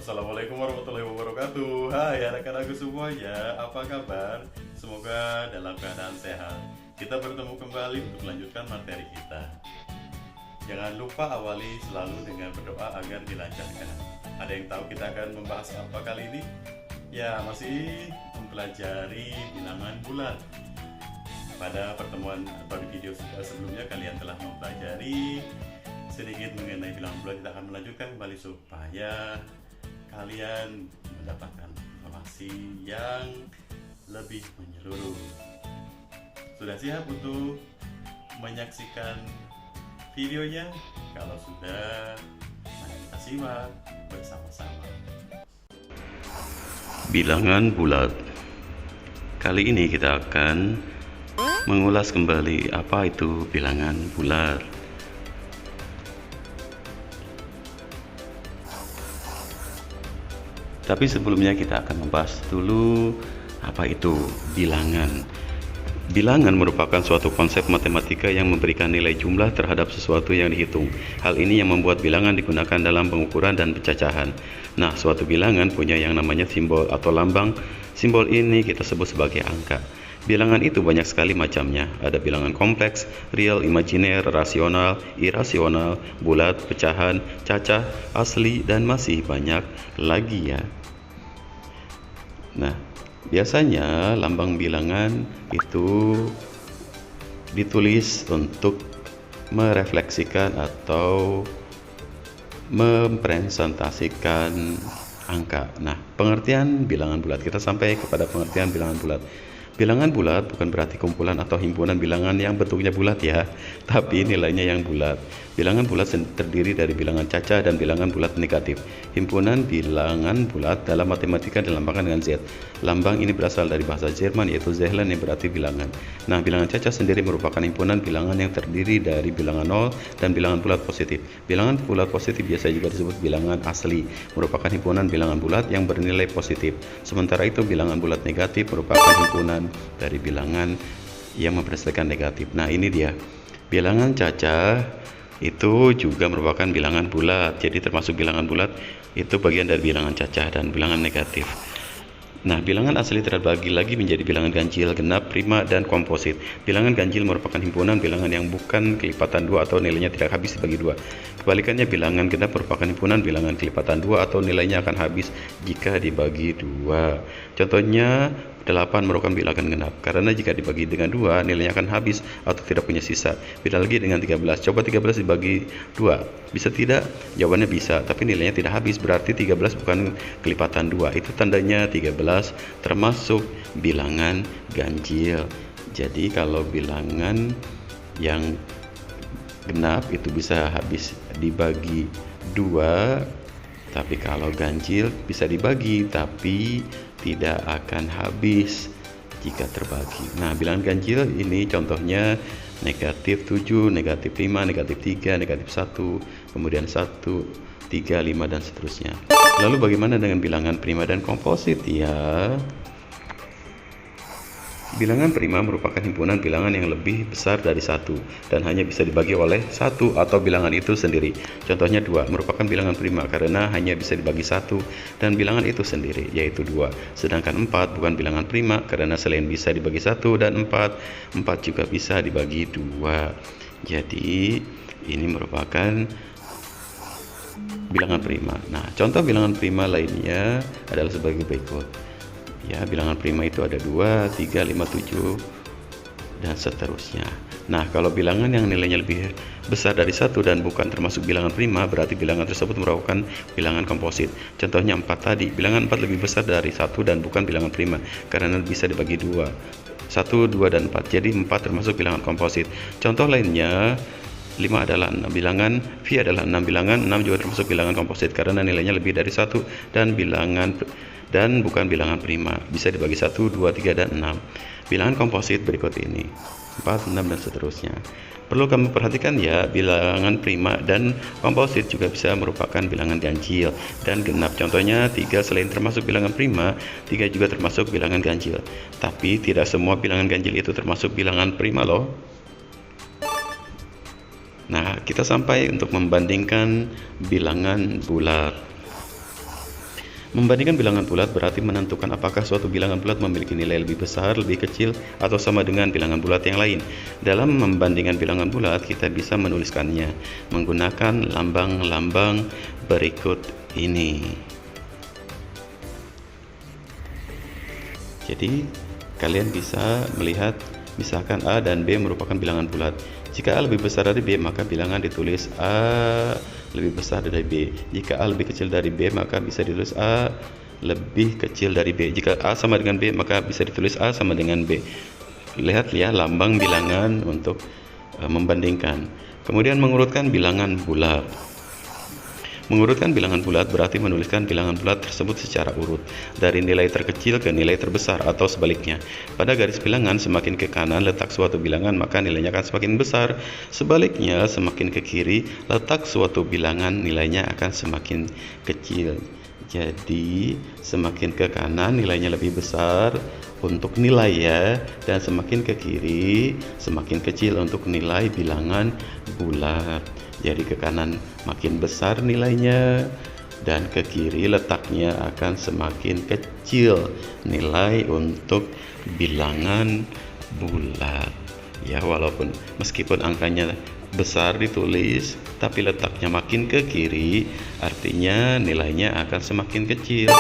Assalamualaikum warahmatullahi wabarakatuh. Hai anak-anakku semuanya, apa kabar? Semoga dalam keadaan sehat. Kita bertemu kembali untuk melanjutkan materi kita. Jangan lupa awali selalu dengan berdoa agar dilancarkan. Ada yang tahu kita akan membahas apa kali ini? Ya, masih mempelajari bilangan bulat. Pada pertemuan atau di video sebelumnya kalian telah mempelajari sedikit mengenai bilangan bulat. Kita akan melanjutkan kembali supaya kalian mendapatkan informasi yang lebih menyeluruh. Sudah siap untuk menyaksikan videonya? Kalau sudah, mari kita simak bersama-sama. Bilangan bulat. Kali ini kita akan mengulas kembali apa itu bilangan bulat. Tapi sebelumnya kita akan membahas dulu apa itu bilangan. Bilangan merupakan suatu konsep matematika yang memberikan nilai jumlah terhadap sesuatu yang dihitung. Hal ini yang membuat bilangan digunakan dalam pengukuran dan pencacahan. Nah, suatu bilangan punya yang namanya simbol atau lambang. Simbol ini kita sebut sebagai angka. Bilangan itu banyak sekali macamnya. Ada bilangan kompleks, real, imajiner, rasional, irasional, bulat, pecahan, cacah, asli, dan masih banyak lagi ya. Nah, biasanya lambang bilangan itu ditulis untuk merefleksikan atau mempresentasikan angka. Nah, pengertian bilangan bulat, kita sampai kepada pengertian bilangan bulat. Bilangan bulat bukan berarti kumpulan atau himpunan bilangan yang bentuknya bulat ya, tapi nilainya yang bulat. Bilangan bulat terdiri dari bilangan cacah dan bilangan bulat negatif. Himpunan bilangan bulat dalam matematika dilambangkan dengan Z. Lambang ini berasal dari bahasa Jerman yaitu Zahlen yang berarti bilangan. Nah, bilangan cacah sendiri merupakan himpunan bilangan yang terdiri dari bilangan 0 dan bilangan bulat positif. Bilangan bulat positif biasa juga disebut bilangan asli, merupakan himpunan bilangan bulat yang bernilai positif. Sementara itu bilangan bulat negatif merupakan himpunan dari bilangan yang mempresentasikan negatif. Nah, ini dia. Bilangan cacah itu juga merupakan bilangan bulat. Jadi termasuk bilangan bulat itu bagian dari bilangan cacah dan bilangan negatif. Nah, bilangan asli terbagi lagi menjadi bilangan ganjil, genap, prima, dan komposit. Bilangan ganjil merupakan himpunan bilangan yang bukan kelipatan 2 atau nilainya tidak habis dibagi 2. Kebalikannya, bilangan genap merupakan himpunan bilangan kelipatan 2 atau nilainya akan habis jika dibagi 2. Contohnya, 8 merupakan bilangan genap, karena jika dibagi dengan 2, nilainya akan habis atau tidak punya sisa. Beda lagi dengan 13. Coba 13 dibagi 2. Bisa tidak? Jawabannya bisa, tapi nilainya tidak habis, berarti 13 bukan kelipatan 2. Itu tandanya 13 termasuk bilangan ganjil. Jadi kalau bilangan yang genap itu bisa habis dibagi 2, tapi kalau ganjil bisa dibagi tapi tidak akan habis jika terbagi. Nah, bilangan ganjil ini contohnya negatif 7, negatif 5, negatif 3, negatif 1, kemudian 1, 3, 5, dan seterusnya. Lalu bagaimana dengan bilangan prima dan komposit ya? Bilangan prima merupakan himpunan bilangan yang lebih besar dari 1 dan hanya bisa dibagi oleh 1 atau bilangan itu sendiri. Contohnya 2 merupakan bilangan prima karena hanya bisa dibagi 1 dan bilangan itu sendiri, yaitu 2. Sedangkan 4 bukan bilangan prima karena selain bisa dibagi 1 dan 4 juga bisa dibagi 2. Jadi ini merupakan bilangan prima. Nah, contoh bilangan prima lainnya adalah sebagai berikut. Ya, bilangan prima itu ada 2, 3, 5, 7, dan seterusnya. Nah, kalau bilangan yang nilainya lebih besar dari 1 dan bukan termasuk bilangan prima, berarti bilangan tersebut merupakan bilangan komposit. Contohnya 4 tadi, bilangan 4 lebih besar dari 1 dan bukan bilangan prima, karena bisa dibagi 2. 1, 2, dan 4, jadi 4 termasuk bilangan komposit. Contoh lainnya, 5 adalah 6 bilangan, V adalah 6 bilangan, 6 juga termasuk bilangan komposit karena nilainya lebih dari 1 dan bukan bilangan prima, bisa dibagi 1, 2, 3, dan 6. Bilangan komposit berikut ini 4, 6, dan seterusnya. Perlu kamu perhatikan ya, bilangan prima dan komposit juga bisa merupakan bilangan ganjil dan genap. Contohnya 3 selain termasuk bilangan prima, 3 juga termasuk bilangan ganjil. Tapi tidak semua bilangan ganjil itu termasuk bilangan prima loh. Nah, kita sampai untuk membandingkan bilangan bulat. Membandingkan bilangan bulat berarti menentukan apakah suatu bilangan bulat memiliki nilai lebih besar, lebih kecil, atau sama dengan bilangan bulat yang lain. Dalam membandingkan bilangan bulat, kita bisa menuliskannya menggunakan lambang-lambang berikut ini. Jadi, kalian bisa melihat misalkan A dan B merupakan bilangan bulat. Jika A lebih besar dari B, maka bilangan ditulis A lebih besar dari B. Jika A lebih kecil dari B, maka bisa ditulis A lebih kecil dari B. Jika A sama dengan B, maka bisa ditulis A sama dengan B. Lihat ya lambang bilangan untuk membandingkan. Kemudian mengurutkan bilangan bulat. Mengurutkan bilangan bulat berarti menuliskan bilangan bulat tersebut secara urut, dari nilai terkecil ke nilai terbesar atau sebaliknya. Pada garis bilangan, semakin ke kanan letak suatu bilangan, maka nilainya akan semakin besar. Sebaliknya, semakin ke kiri letak suatu bilangan, nilainya akan semakin kecil. Jadi, semakin ke kanan nilainya lebih besar untuk nilai ya, dan semakin ke kiri semakin kecil untuk nilai bilangan bulat. Jadi ke kanan makin besar nilainya, dan ke kiri letaknya akan semakin kecil nilai untuk bilangan bulat. Ya, walaupun meskipun angkanya besar ditulis, tapi letaknya makin ke kiri, artinya nilainya akan semakin kecil.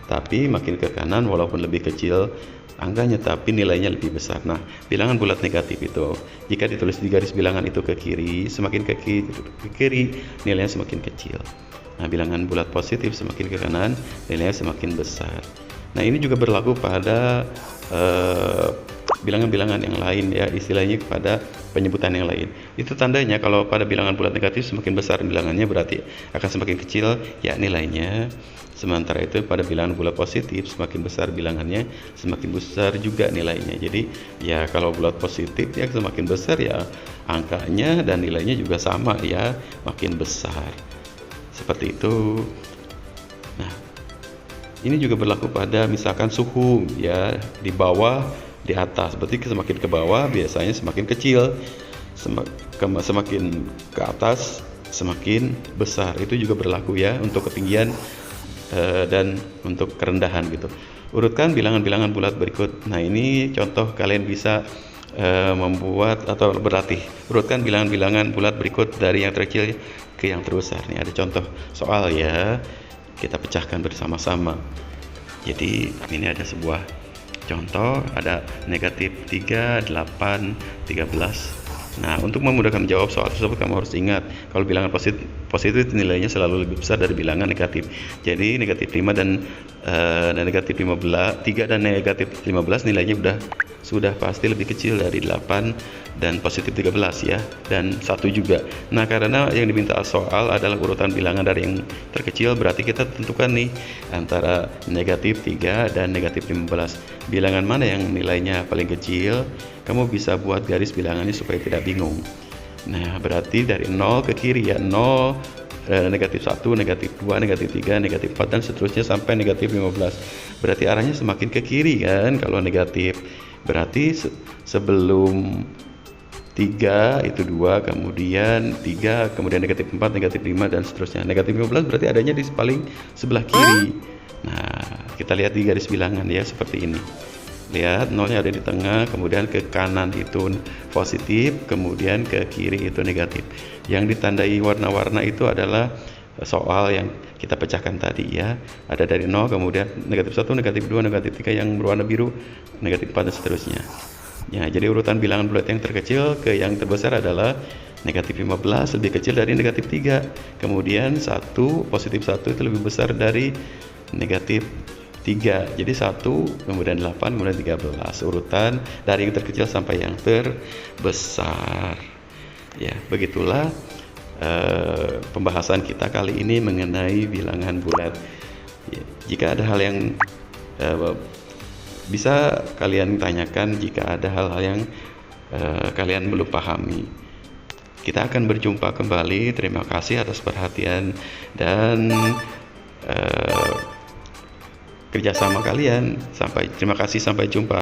Tapi makin ke kanan walaupun lebih kecil angkanya, tapi nilainya lebih besar. Nah, bilangan bulat negatif itu jika ditulis di garis bilangan itu ke kiri, semakin ke kiri nilainya semakin kecil. Nah, bilangan bulat positif semakin ke kanan nilainya semakin besar. Nah, ini juga berlaku pada bilangan-bilangan yang lain ya, istilahnya kepada penyebutan yang lain. Itu tandanya kalau pada bilangan bulat negatif semakin besar bilangannya berarti akan semakin kecil ya nilainya. Sementara itu pada bilangan bulat positif semakin besar bilangannya semakin besar juga nilainya. Jadi ya kalau bulat positif ya semakin besar ya angkanya dan nilainya juga sama ya, makin besar. Seperti itu. Nah, ini juga berlaku pada misalkan suhu ya, di bawah di atas. Berarti semakin ke bawah biasanya semakin kecil, semakin ke atas semakin besar. Itu juga berlaku ya untuk ketinggian dan untuk kerendahan gitu. Urutkan bilangan-bilangan bulat berikut. Nah, ini contoh kalian bisa membuat atau berlatih. Urutkan bilangan-bilangan bulat berikut dari yang terkecil ke yang terbesar. Ini ada contoh soal ya, kita pecahkan bersama-sama. Jadi ini ada sebuah contoh, ada negatif 3, 8, 13. Nah, untuk memudahkan menjawab soal tersebut, kamu harus ingat kalau bilangan positif nilainya selalu lebih besar dari bilangan negatif. Jadi negatif 5 dan negatif 15, 3 dan negatif 15 nilainya sudah pasti lebih kecil dari 8 dan positif 13 ya, dan 1 juga. Nah, karena yang diminta soal adalah urutan bilangan dari yang terkecil, berarti kita tentukan nih antara negatif 3 dan negatif 15. Bilangan mana yang nilainya paling kecil? Kamu bisa buat garis bilangannya supaya tidak bingung. Nah, berarti dari 0 ke kiri ya, 0, negatif 1, negatif 2, negatif 3, negatif 4, dan seterusnya sampai negatif 15. Berarti arahnya semakin ke kiri kan kalau negatif. Berarti sebelum 3 itu 2, kemudian 3, kemudian negatif 4, negatif 5, dan seterusnya. Negatif 15 berarti adanya di paling sebelah kiri. Nah, kita lihat di garis bilangan ya, seperti ini. Lihat, nolnya ada di tengah, kemudian ke kanan itu positif, kemudian ke kiri itu negatif. Yang ditandai warna-warna itu adalah soal yang kita pecahkan tadi ya. Ada dari 0, kemudian negatif 1, negatif 2, negatif 3 yang berwarna biru, negatif 4, dan seterusnya. Ya, jadi urutan bilangan bulat yang terkecil ke yang terbesar adalah negatif 15 lebih kecil dari negatif 3. Kemudian 1, positif 1 itu lebih besar dari negatif 3. Jadi 1, kemudian 8, kemudian 13. Urutan dari yang terkecil sampai yang terbesar. Ya, begitulah pembahasan kita kali ini mengenai bilangan bulat. Ya, jika ada hal yang bisa kalian tanyakan, jika ada hal-hal yang kalian belum pahami. Kita akan berjumpa kembali. Terima kasih atas perhatian dan kerjasama kalian. Terima kasih, sampai jumpa.